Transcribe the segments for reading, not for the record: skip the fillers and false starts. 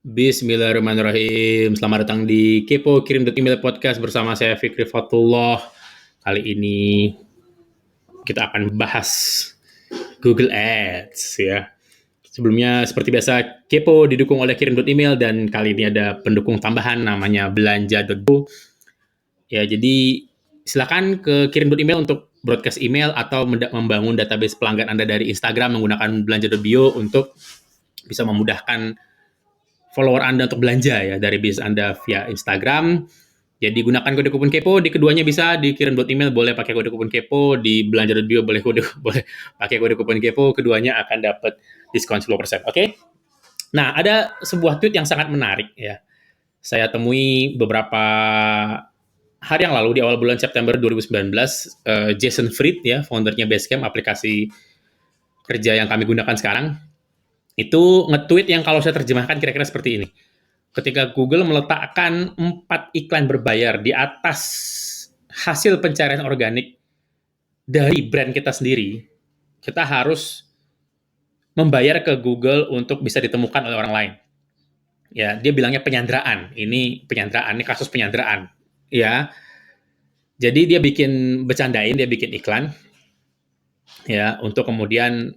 Bismillahirrahmanirrahim. Selamat datang di Kepo Kirim Email Podcast bersama saya Fikri Fatullah. Kali ini kita akan bahas Google Ads ya. Sebelumnya seperti biasa Kepo didukung oleh Kirim Email dan kali ini ada pendukung tambahan namanya Belanja.go. Ya, jadi silakan ke Kirim Email untuk broadcast email atau membangun database pelanggan Anda dari Instagram menggunakan Belanja.bio untuk bisa memudahkan follower Anda untuk belanja ya dari bisnis Anda via Instagram. Jadi gunakan kode kupon kepo, di keduanya bisa dikirim email, boleh pakai kode kupon kepo, di belanja.bio boleh pakai kode kupon kepo, keduanya akan dapat diskon 10%. Oke? Nah, ada sebuah tweet yang sangat menarik ya. Saya temui beberapa hari yang lalu di awal bulan September 2019, Jason Fried ya, foundernya Basecamp, aplikasi kerja yang kami gunakan sekarang, itu nge-tweet yang kalau saya terjemahkan kira-kira seperti ini. Ketika Google meletakkan 4 iklan berbayar di atas hasil pencarian organik dari brand kita sendiri, kita harus membayar ke Google untuk bisa ditemukan oleh orang lain. Ya, dia bilangnya penyanderaan. Ini penyanderaan, ini kasus penyanderaan. Ya, jadi dia bercandain, dia bikin iklan, ya, untuk kemudian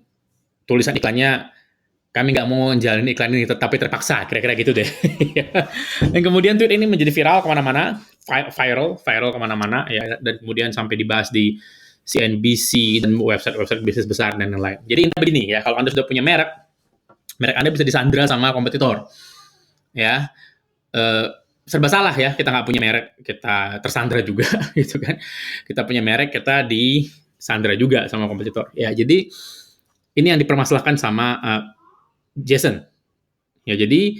tulisan iklannya, kami nggak mau jalanin iklan ini, tetapi terpaksa, kira-kira gitu deh. Dan kemudian tweet ini menjadi viral kemana-mana, viral kemana-mana, ya, dan kemudian sampai dibahas di CNBC dan website bisnis besar dan lain-lain. Jadi intinya begini ya, kalau Anda sudah punya merek Anda bisa disandra sama kompetitor. Ya, serba salah ya, kita nggak punya merek, kita tersandra juga, gitu kan. Kita punya merek, kita disandra juga sama kompetitor. Ya, jadi ini yang dipermasalahkan sama Jason. Ya, jadi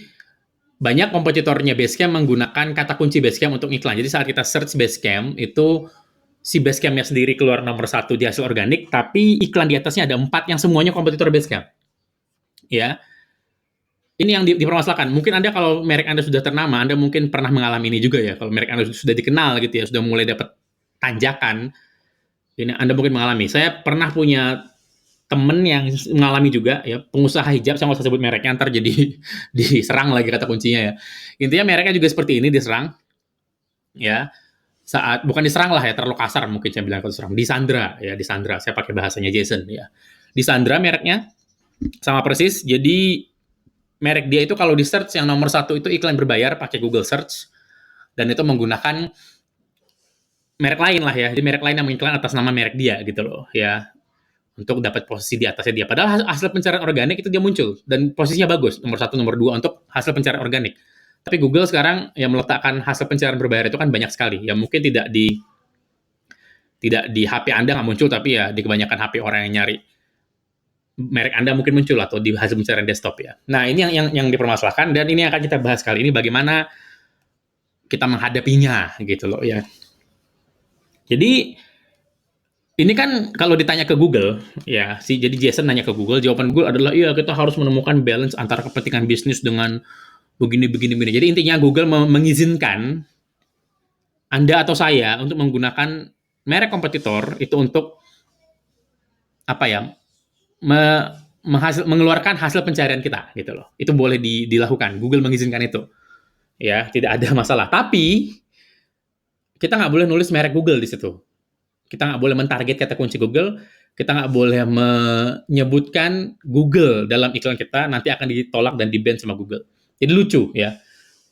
banyak kompetitornya Basecamp menggunakan kata kunci Basecamp untuk iklan. Jadi saat kita search Basecamp, itu si Basecamp-nya sendiri keluar nomor 1 di hasil organik, tapi iklan di atasnya ada 4 yang semuanya kompetitor Basecamp. Ya, ini yang dipermasalahkan. Mungkin Anda kalau merek Anda sudah ternama, Anda mungkin pernah mengalami ini juga ya. Kalau merek Anda sudah dikenal gitu ya, sudah mulai dapat tanjakan, ini Anda mungkin mengalami. Saya pernah punya temen yang mengalami juga ya, pengusaha hijab, saya nggak usah sebut mereknya, ntar jadi diserang lagi kata kuncinya ya. Intinya mereknya juga seperti ini, diserang ya, saat bukan diserang lah ya, terlalu kasar mungkin saya bilang kalau diserang, disandra ya, disandra, saya pakai bahasanya Jason ya, disandra mereknya sama persis. Jadi merek dia itu kalau di search yang nomor 1 itu iklan berbayar pakai Google Search, dan itu menggunakan merek lain lah ya, jadi merek lain yang mengiklan atas nama merek dia gitu loh ya, untuk dapat posisi di atasnya dia. Padahal hasil pencarian organik itu dia muncul dan posisinya bagus, nomor 1, nomor 2 untuk hasil pencarian organik. Tapi Google sekarang yang meletakkan hasil pencarian berbayar itu kan banyak sekali. Ya mungkin tidak di HP Anda nggak muncul, tapi ya di kebanyakan HP orang yang nyari merek Anda mungkin muncul atau di hasil pencarian desktop ya. Nah, ini yang dipermasalahkan, dan ini akan kita bahas kali ini bagaimana kita menghadapinya gitu loh ya. Jadi ini kan kalau ditanya ke Google, ya, jadi Jason nanya ke Google, jawaban Google adalah, iya kita harus menemukan balance antara kepentingan bisnis dengan begini. Jadi intinya Google mengizinkan Anda atau saya untuk menggunakan merek kompetitor itu untuk apa ya, mengeluarkan hasil pencarian kita gitu loh. Itu boleh dilakukan. Google mengizinkan itu. Ya, tidak ada masalah. Tapi kita nggak boleh nulis merek Google di situ. Kita nggak boleh mentarget kata kunci Google, kita nggak boleh menyebutkan Google dalam iklan kita, nanti akan ditolak dan di-ban sama Google. Jadi lucu ya.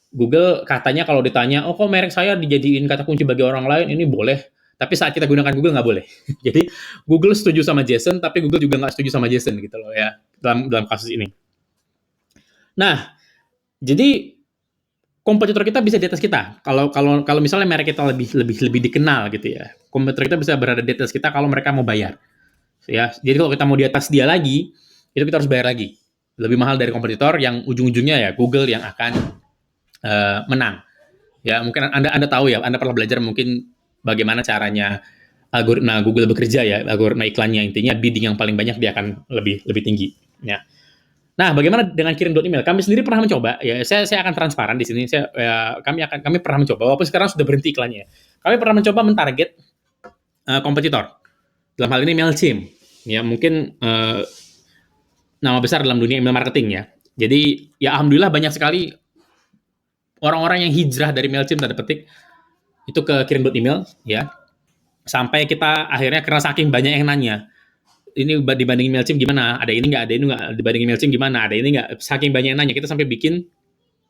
Google katanya kalau ditanya, oh kok merek saya dijadiin kata kunci bagi orang lain, ini boleh. Tapi saat kita gunakan Google nggak boleh. Jadi Google setuju sama Jason, tapi Google juga nggak setuju sama Jason gitu loh ya, dalam kasus ini. Nah, jadi kompetitor kita bisa di atas kita. Kalau misalnya merek kita lebih dikenal gitu ya, kompetitor kita bisa berada di atas kita kalau mereka mau bayar. Ya, jadi kalau kita mau di atas dia lagi, itu kita harus bayar lagi. Lebih mahal dari kompetitor yang ujung-ujungnya ya Google yang akan menang. Ya, mungkin Anda tahu ya, Anda pernah belajar mungkin bagaimana caranya algoritma Google bekerja ya, algoritma iklannya, intinya bidding yang paling banyak dia akan lebih tinggi. Ya. Nah, bagaimana dengan kirim email? Kami sendiri pernah mencoba, ya. Saya akan transparan di sini. Kami pernah mencoba, walaupun sekarang sudah berhenti iklannya. Kami pernah mencoba mentarget kompetitor. Dalam hal ini Mailchimp, ya mungkin nama besar dalam dunia email marketing ya. Jadi ya alhamdulillah banyak sekali orang-orang yang hijrah dari Mailchimp tanda petik itu ke kirim.email ya. Sampai kita akhirnya karena saking banyak yang nanya, ini dibandingin Mailchimp gimana? Ada ini nggak? Ada ini nggak? Dibandingin Mailchimp gimana? Ada ini nggak? Saking banyak yang nanya, kita sampai bikin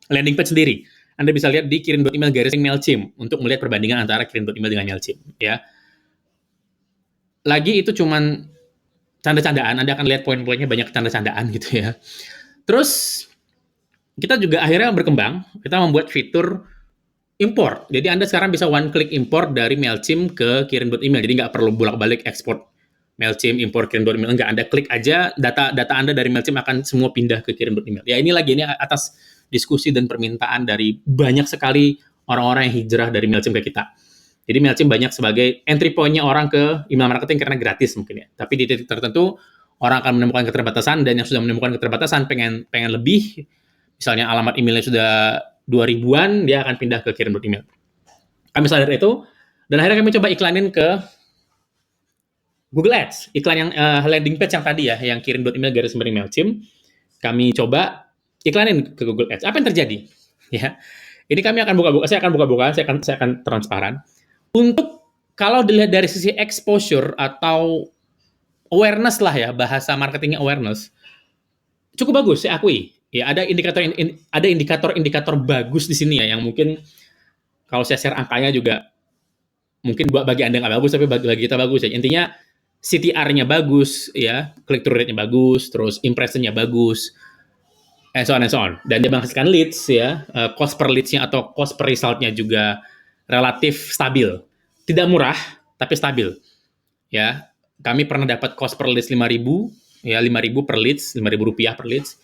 landing page sendiri. Anda bisa lihat di kirim.email garis Mailchimp untuk melihat perbandingan antara kirim.email dengan Mailchimp ya. Lagi itu cuman canda-candaan, Anda akan lihat poin-poinnya banyak canda-candaan gitu ya. Terus kita juga akhirnya berkembang, kita membuat fitur import. Jadi Anda sekarang bisa one click import dari Mailchimp ke kirim.email. Jadi nggak perlu bolak-balik ekspor Mailchimp, import kirim.email. Enggak, Anda klik aja, data Anda dari Mailchimp akan semua pindah ke kirim.email. Ya ini atas diskusi dan permintaan dari banyak sekali orang-orang yang hijrah dari Mailchimp ke kita. Jadi Mailchimp banyak sebagai entry point-nya orang ke email marketing karena gratis mungkin ya. Tapi di titik tertentu orang akan menemukan keterbatasan, dan yang sudah menemukan keterbatasan pengen lebih, misalnya alamat emailnya sudah 2000-an, dia akan pindah ke kirim.email. Kami sadar itu, dan akhirnya kami coba iklanin ke Google Ads. Iklan yang landing page yang tadi ya, yang kirim.email garis miring Mailchimp, kami coba iklanin ke Google Ads. Apa yang terjadi? Ya, ini kami akan buka-buka, saya akan transparan. Untuk kalau dilihat dari sisi exposure atau awareness lah ya, bahasa marketingnya awareness, cukup bagus, saya akui. Ya, ada indikator-indikator bagus di sini ya, yang mungkin kalau saya share angkanya juga mungkin bagi Anda nggak bagus, tapi bagi kita bagus ya. Intinya CTR-nya bagus ya, click through rate-nya bagus, terus impression-nya bagus, and so on and so on. Dan dia menghasilkan leads ya, cost per leads-nya atau cost per result-nya juga relatif stabil. Tidak murah, tapi stabil. Ya, kami pernah dapat cost per leads 5.000, ya 5.000 per leads, Rp5.000 per leads.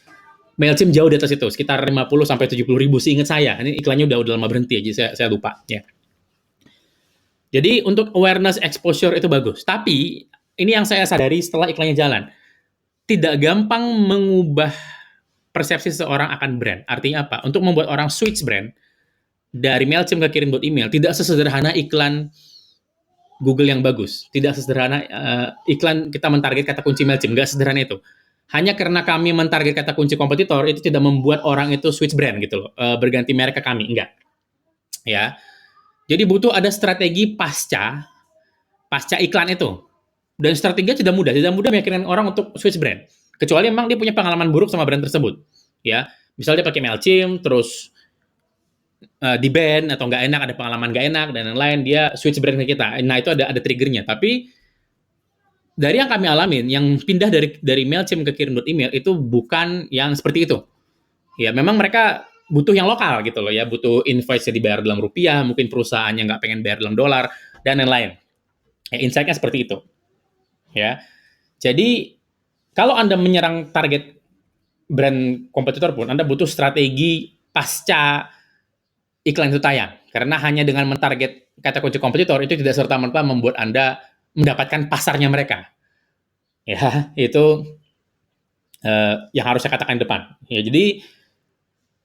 Mailchimp jauh di atas itu, sekitar 50 sampai 70.000 seingat saya. Ini iklannya udah lama berhenti aja, saya lupa ya. Jadi untuk awareness exposure itu bagus. Tapi ini yang saya sadari setelah iklannya jalan. Tidak gampang mengubah persepsi seseorang akan brand. Artinya apa? Untuk membuat orang switch brand dari Mailchimp ke kirim.email tidak sesederhana iklan Google yang bagus. Tidak sesederhana iklan kita mentarget kata kunci Mailchimp. Nggak sederhana itu. Hanya karena kami mentarget kata kunci kompetitor, itu tidak membuat orang itu switch brand gitu loh. Berganti merek ke kami. Enggak. Ya. Jadi butuh ada strategi pasca iklan itu. Dan strateginya tidak mudah meyakinkan orang untuk switch brand. Kecuali memang dia punya pengalaman buruk sama brand tersebut. Ya. Misalnya dia pakai Mailchimp, terus di ban atau nggak enak, ada pengalaman nggak enak dan lain-lain, dia switch brand ke kita. Nah itu ada triggernya. Tapi dari yang kami alamin, yang pindah dari Mailchimp ke kirim.email itu bukan yang seperti itu. Ya memang mereka butuh yang lokal gitu loh ya, butuh invoice-nya dibayar dalam rupiah, mungkin perusahaannya nggak pengen bayar dalam dolar dan lain-lain. Ya, insight-nya seperti itu. Ya, jadi kalau Anda menyerang target brand kompetitor pun, Anda butuh strategi pasca iklan itu tayang. Karena hanya dengan mentarget kata kunci kompetitor itu tidak serta-merta membuat Anda mendapatkan pasarnya mereka. Ya, itu yang harus saya katakan di depan. Ya, jadi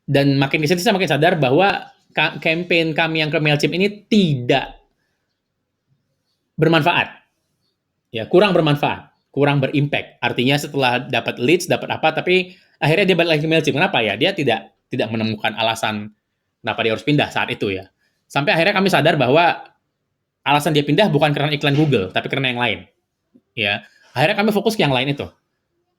dan makin di situ saya makin sadar bahwa campaign kami yang ke Mailchimp ini tidak bermanfaat. Ya, kurang bermanfaat, kurang berimpact. Artinya setelah dapat leads, dapat apa, tapi akhirnya dia balik lagi ke Mailchimp. Kenapa ya? Dia tidak menemukan alasan kenapa dia harus pindah saat itu ya. Sampai akhirnya kami sadar bahwa alasan dia pindah bukan karena iklan Google, tapi karena yang lain. Ya, akhirnya kami fokus ke yang lain itu.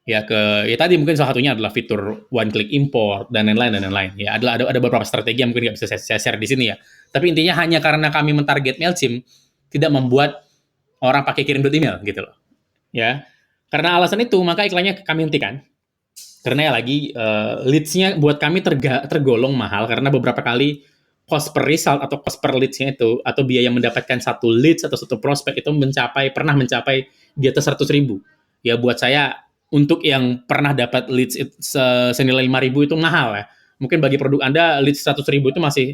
Ya tadi mungkin salah satunya adalah fitur one click import dan lain-lain. Ya ada beberapa strategi yang mungkin nggak bisa saya share di sini ya. Tapi intinya hanya karena kami mentarget Mailchimp tidak membuat orang pakai kirim.email gitu loh. Ya. Karena alasan itu maka iklannya kami hentikan. Karena ya lagi leads-nya buat kami tergolong mahal karena beberapa kali cost per result atau cost per leads-nya itu atau biaya mendapatkan satu leads atau satu prospek itu pernah mencapai di atas 100.000. Ya buat saya untuk yang pernah dapat leads senilai 5.000 itu mahal ya. Mungkin bagi produk Anda leads 100.000 itu masih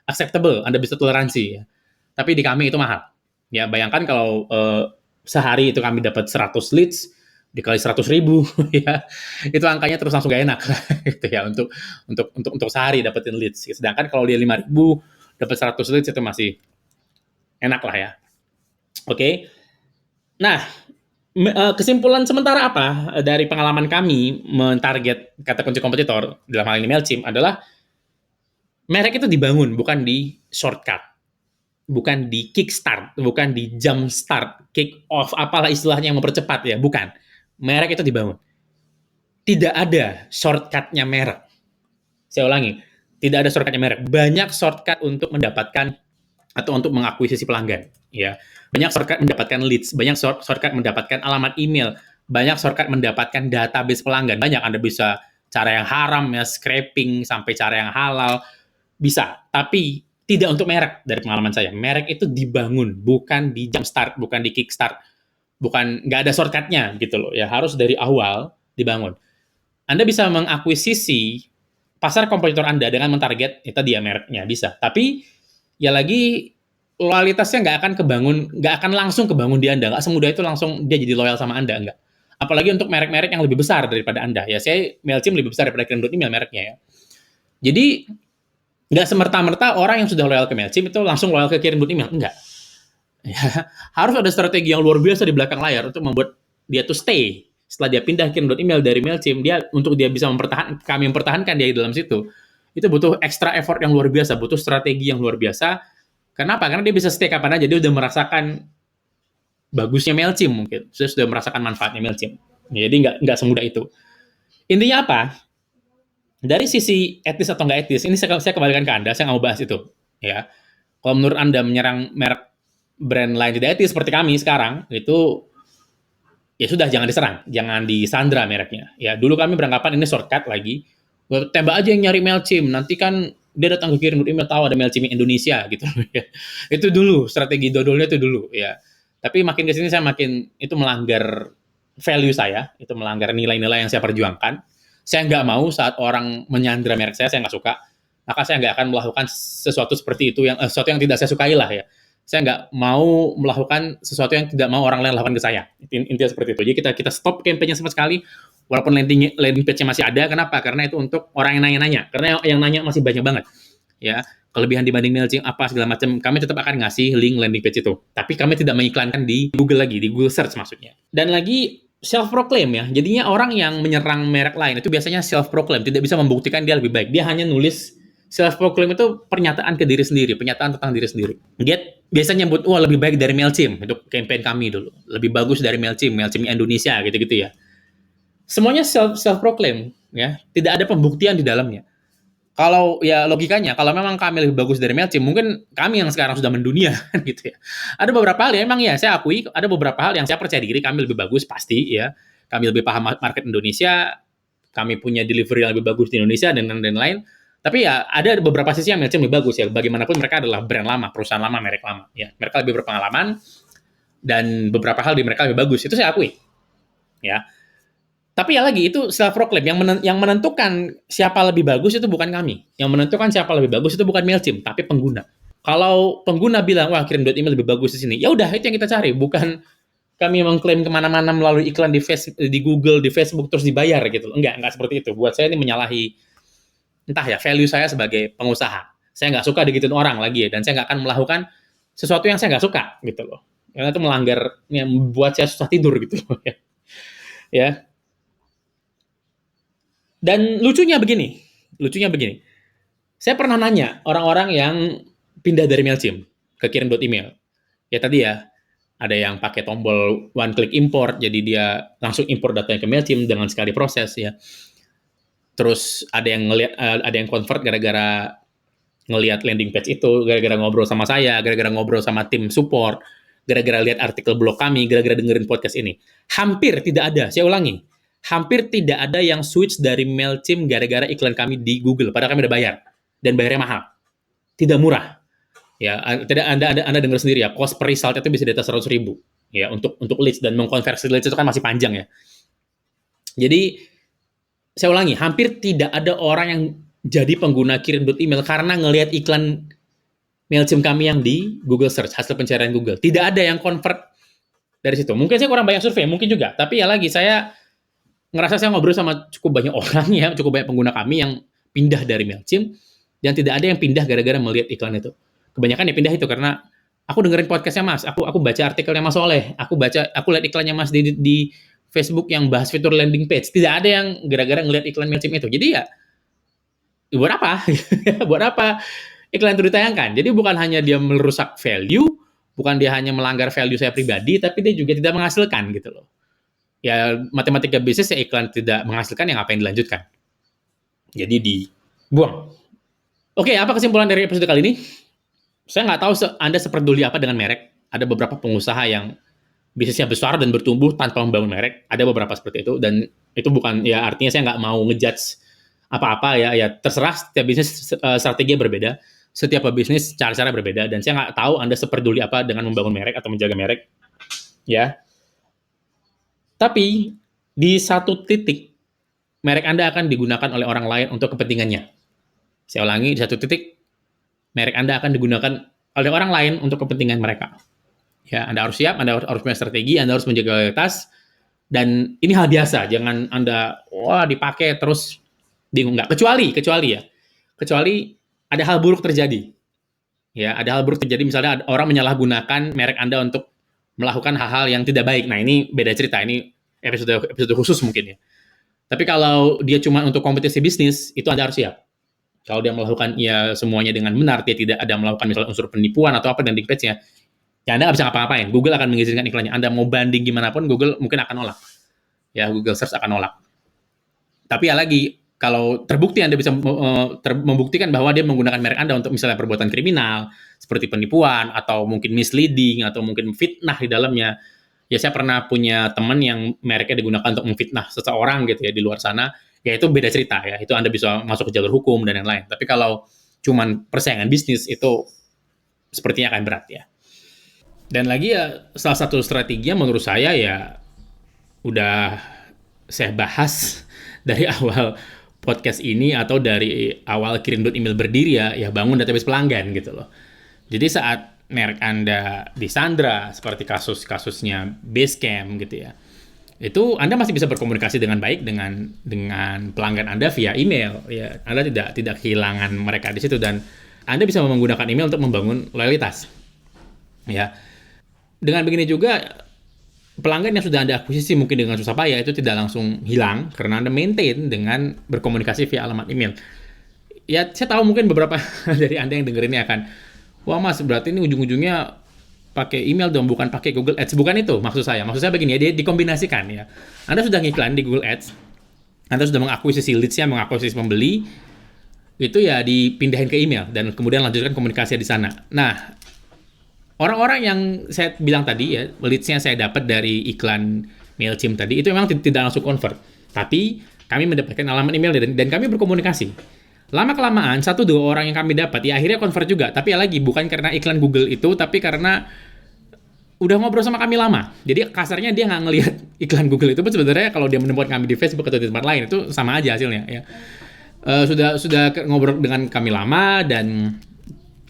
acceptable, Anda bisa toleransi ya. Tapi di kami itu mahal. Ya bayangkan kalau sehari itu kami dapat 100 leads dikali 100.000 ya. Itu angkanya terus langsung gak enak gitu ya untuk sehari dapetin leads. Sedangkan kalau dia 5.000 dapat 100 leads itu masih enak lah ya. Oke. Nah, kesimpulan sementara apa dari pengalaman kami mentarget kata kunci kompetitor dalam hal ini Mailchimp adalah Merek itu dibangun bukan di shortcut, bukan di kickstart, bukan di jump start, kick off, apalah istilahnya yang mempercepat ya, bukan. Merek itu dibangun. Tidak ada shortcutnya merek. Saya ulangi, tidak ada shortcutnya merek. Banyak shortcut untuk mendapatkan atau untuk mengakuisisi pelanggan, ya. Banyak shortcut mendapatkan leads, banyak shortcut mendapatkan alamat email, banyak shortcut mendapatkan database pelanggan. Banyak, Anda bisa cara yang haram ya, scraping sampai cara yang halal bisa, tapi tidak untuk merek. Dari pengalaman saya, merek itu dibangun bukan di jump start, bukan di kick start, bukan, nggak ada shortcutnya gitu loh ya, harus dari awal dibangun. Anda bisa mengakuisisi pasar kompetitor Anda dengan mentarget itu dia mereknya, bisa. Tapi ya lagi loyalitasnya nggak akan kebangun, nggak akan langsung kebangun di Anda. Nggak semudah itu langsung dia jadi loyal sama Anda, nggak. Apalagi untuk merek-merek yang lebih besar daripada Anda. Ya, saya MailChimp lebih besar daripada Kirim.email mereknya ya. Jadi nggak semerta-merta orang yang sudah loyal ke MailChimp itu langsung loyal ke Kirim.email. Enggak. Ya, harus ada strategi yang luar biasa di belakang layar untuk membuat dia tuh stay. Setelah dia pindah Kirim.email dari MailChimp, dia untuk dia bisa kami mempertahankan dia di dalam situ, itu butuh extra effort yang luar biasa, butuh strategi yang luar biasa. Kenapa? Karena dia bisa stay kapan aja, dia udah merasakan bagusnya MailChimp mungkin, saya sudah merasakan manfaatnya MailChimp. Jadi nggak semudah itu. Intinya apa? Dari sisi etis atau nggak etis, ini saya kembalikan ke Anda, saya nggak mau bahas itu. Ya, kalau menurut Anda menyerang merek brand lain tidak etis seperti kami sekarang, itu ya sudah, jangan diserang, jangan disandra mereknya. Ya, dulu kami beranggapan ini shortcut lagi, tembak aja yang nyari MailChimp, nanti kan dia datang ke Kirim.email tahu ada MailChimp Indonesia gitu. Itu dulu strategi dodolnya itu dulu ya. Tapi makin ke sini saya makin itu melanggar value saya, itu melanggar nilai-nilai yang saya perjuangkan. Saya nggak mau saat orang menyandra merek saya nggak suka, maka saya nggak akan melakukan sesuatu seperti itu, yang sesuatu yang tidak saya sukai lah ya. Saya nggak mau melakukan sesuatu yang tidak mau orang lain lakukan ke saya. Intinya seperti itu. Jadi kita stop campaign-nya sama sekali, walaupun landing page-nya masih ada. Kenapa? Karena itu untuk orang yang nanya-nanya. Karena yang nanya masih banyak banget. Ya, kelebihan dibanding MailChimp apa segala macam, kami tetap akan ngasih link landing page itu. Tapi kami tidak mengiklankan di Google lagi, di Google Search maksudnya. Dan lagi self proclaim ya. Jadinya orang yang menyerang merek lain itu biasanya self proclaim, tidak bisa membuktikan dia lebih baik. Dia hanya nulis self proclaim itu pernyataan ke diri sendiri, pernyataan tentang diri sendiri. Dia biasanya nyebut, wah lebih baik dari MailChimp untuk campaign kami dulu. Lebih bagus dari MailChimp, MailChimp Indonesia gitu-gitu ya. Semuanya self proclaim ya, tidak ada pembuktian di dalamnya. Kalau ya logikanya, kalau memang kami lebih bagus dari MailChimp, mungkin kami yang sekarang sudah mendunia gitu ya. Ada beberapa hal ya, emang ya saya akui ada beberapa hal yang saya percaya diri kami lebih bagus pasti ya. Kami lebih paham market Indonesia, kami punya delivery yang lebih bagus di Indonesia dan lain-lain. Tapi ya ada beberapa sisi yang MailChimp lebih bagus ya. Bagaimanapun mereka adalah brand lama, perusahaan lama, merek lama ya. Mereka lebih berpengalaman dan beberapa hal di mereka lebih bagus. Itu saya akui. Ya. Tapi ya lagi, itu self-proclaim. Yang menentukan siapa lebih bagus itu bukan kami. Yang menentukan siapa lebih bagus itu bukan MailChimp, tapi pengguna. Kalau pengguna bilang, wah Kirim.email lebih bagus di sini, ya udah itu yang kita cari. Bukan kami mengklaim kemana-mana melalui iklan di Google, di Facebook, terus dibayar gitu. Enggak seperti itu. Buat saya ini menyalahi, entah ya, value saya sebagai pengusaha. Saya nggak suka digituin orang lagi ya, dan saya nggak akan melakukan sesuatu yang saya nggak suka gitu loh. Karena itu melanggar, yang membuat saya susah tidur gitu loh ya. Ya, dan lucunya begini, saya pernah nanya orang-orang yang pindah dari MailChimp ke Kirim.email. Ya tadi ya, ada yang pakai tombol one click import, jadi dia langsung import datanya ke MailChimp dengan sekali proses ya. Terus ada yang ada yang convert gara-gara ngelihat landing page itu, gara-gara ngobrol sama saya, gara-gara ngobrol sama tim support, gara-gara lihat artikel blog kami, gara-gara dengerin podcast ini. Hampir tidak ada, saya ulangi, hampir tidak ada yang switch dari MailChimp gara-gara iklan kami di Google, padahal kami udah bayar, dan bayarnya mahal, tidak murah. Ya, tidak, Anda dengar sendiri ya, cost per result itu bisa di atas 100.000 ya untuk leads, dan mengkonversi leads itu kan masih panjang ya. Jadi saya ulangi, hampir tidak ada orang yang jadi pengguna Kirim.email karena ngelihat iklan MailChimp kami yang di Google Search, hasil pencarian Google. Tidak ada yang convert dari situ. Mungkin saya kurang banyak survei, mungkin juga. Tapi ya lagi, saya ngerasa saya ngobrol sama cukup banyak orang ya, cukup banyak pengguna kami yang pindah dari MailChimp, dan tidak ada yang pindah gara-gara melihat iklan itu. Kebanyakan ya pindah itu karena aku dengerin podcastnya Mas, aku baca artikelnya Mas Soleh, aku lihat iklannya Mas di Facebook yang bahas fitur landing page. Tidak ada yang gara-gara ngelihat iklan MailChimp itu. Jadi ya, buat apa? Buat apa iklan itu ditayangkan? Jadi bukan hanya dia merusak value, bukan dia hanya melanggar value saya pribadi, tapi dia juga tidak menghasilkan gitu loh. Ya matematika bisnis ya iklan tidak menghasilkan yang ngapain dilanjutkan. Jadi dibuang. Oke, apa kesimpulan dari episode kali ini? Saya nggak tahu Anda seperduli apa dengan merek. Ada beberapa pengusaha yang bisnisnya besar dan bertumbuh tanpa membangun merek. Ada beberapa seperti itu, dan itu bukan, ya artinya saya nggak mau ngejudge apa-apa ya. Ya terserah, setiap bisnis strateginya berbeda. Setiap bisnis cara-cara berbeda, dan saya nggak tahu Anda seperduli apa dengan membangun merek atau menjaga merek. Ya, tapi di satu titik merek Anda akan digunakan oleh orang lain untuk kepentingannya. Saya ulangi, di satu titik merek Anda akan digunakan oleh orang lain untuk kepentingan mereka. Ya, Anda harus siap, Anda harus punya strategi, Anda harus menjaga loyalitas, dan ini hal biasa. Jangan Anda dipakai terus bingung, nggak. Kecuali ada hal buruk terjadi. Ya, ada hal buruk terjadi, misalnya ada orang menyalahgunakan merek Anda untuk melakukan hal-hal yang tidak baik. Nah, ini beda cerita. Ini episode khusus mungkin ya. Tapi kalau dia cuma untuk kompetisi bisnis, itu Anda harus siap. Kalau dia melakukan ya semuanya dengan benar, dia tidak ada melakukan misalnya unsur penipuan atau apa landing page-nya, ya Anda nggak bisa ngapa-ngapain. Google akan mengizinkan iklannya. Anda mau banding gimana pun, Google mungkin akan nolak. Ya, Google Search akan nolak. Tapi ya lagi, kalau terbukti Anda bisa membuktikan bahwa dia menggunakan merek Anda untuk misalnya perbuatan kriminal, seperti penipuan, atau mungkin misleading, atau mungkin fitnah di dalamnya. Ya, saya pernah punya teman yang mereknya digunakan untuk memfitnah seseorang gitu ya di luar sana. Ya, itu beda cerita ya. Itu Anda bisa masuk ke jalur hukum dan yang lain. Tapi kalau cuman persaingan bisnis, itu sepertinya akan berat ya. Dan lagi ya, salah satu strateginya menurut saya ya udah saya bahas dari awal podcast ini, atau dari awal Kirim.email berdiri ya bangun database pelanggan gitu loh. Jadi saat merek Anda disandra seperti kasus-kasusnya Basecamp gitu ya, itu Anda masih bisa berkomunikasi dengan baik dengan pelanggan Anda via email ya. Anda tidak kehilangan mereka di situ, dan Anda bisa menggunakan email untuk membangun loyalitas. Ya. Dengan begini juga pelanggan yang sudah Anda akuisisi mungkin dengan susah payah itu tidak langsung hilang karena Anda maintain dengan berkomunikasi via alamat email. Ya, saya tahu mungkin beberapa dari Anda yang denger ini akan, wah Mas, berarti ini ujung-ujungnya pakai email dong, bukan pakai Google Ads. Bukan itu maksud saya. Maksud saya begini ya, dia dikombinasikan ya. Anda sudah ngiklan di Google Ads, Anda sudah mengakuisisi leads-nya, mengakuisisi pembeli, itu ya dipindahin ke email dan kemudian lanjutkan komunikasi di sana. Nah, orang-orang yang saya bilang tadi ya, leads-nya saya dapat dari iklan MailChimp tadi, itu memang tidak langsung convert. Tapi kami mendapatkan alamat email dan kami berkomunikasi. Lama-kelamaan, 1-2 orang yang kami dapat, ya akhirnya convert juga. Tapi ya lagi, bukan karena iklan Google itu, tapi karena udah ngobrol sama kami lama. Jadi kasarnya dia nggak ngelihat iklan Google itu, sebenarnya kalau dia menemukan kami di Facebook atau di tempat lain, itu sama aja hasilnya. Ya. Sudah ngobrol dengan kami lama, dan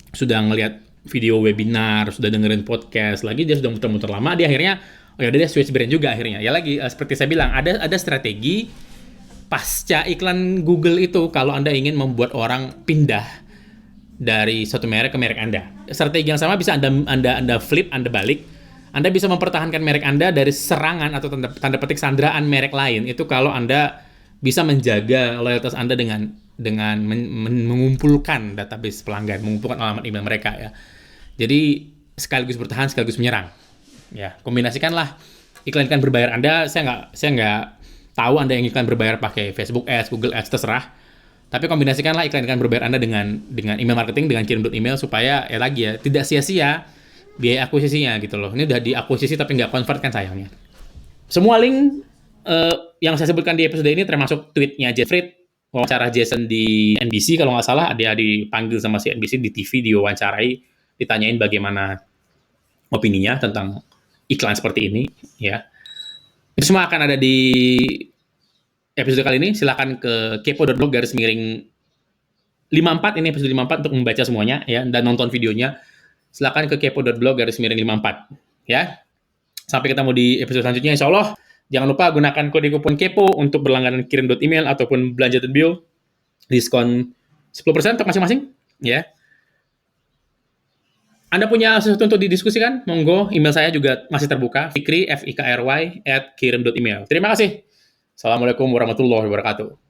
sudah ngelihat video webinar, sudah dengerin podcast, lagi dia sudah muter-muter lama, dia akhirnya ya udah dia switch brand juga akhirnya. Ya lagi seperti saya bilang, ada strategi pasca iklan Google itu kalau Anda ingin membuat orang pindah dari satu merek ke merek Anda. Strategi yang sama bisa Anda flip, Anda balik. Anda bisa mempertahankan merek Anda dari serangan atau tanda petik sandraan merek lain. Itu kalau Anda bisa menjaga loyalitas Anda dengan mengumpulkan database pelanggan, mengumpulkan alamat email mereka ya. Jadi sekaligus bertahan, sekaligus menyerang. Ya, kombinasikanlah iklan-iklan berbayar Anda. Saya nggak tahu Anda yang iklan berbayar pakai Facebook Ads, Google Ads, terserah. Tapi kombinasikanlah iklan-iklan berbayar Anda dengan email marketing, dengan kirim.email, supaya ya lagi ya tidak sia-sia biaya akuisisinya gitu loh. Ini udah diakuisisi tapi nggak convert kan sayangnya. Semua link yang saya sebutkan di episode ini termasuk tweetnya Jeffrey, wawancara Jason di NBC kalau nggak salah, dia dipanggil sama si NBC di TV, diwawancarai, ditanyain bagaimana opininya tentang iklan seperti ini ya. Itu semua akan ada di episode kali ini. Silakan ke kepo.blog_54, ini episode 54 untuk membaca semuanya ya, dan nonton videonya. Silakan ke kepo.blog_54 ya. Sampai ketemu di episode selanjutnya insyaallah. Jangan lupa gunakan kode kupon KEPO untuk berlangganan kirim.email ataupun belanja bio, diskon 10% untuk masing-masing ya. Anda punya sesuatu untuk didiskusikan? Monggo, email saya juga masih terbuka, fikry@kirim.email. Terima kasih. Assalamualaikum warahmatullahi wabarakatuh.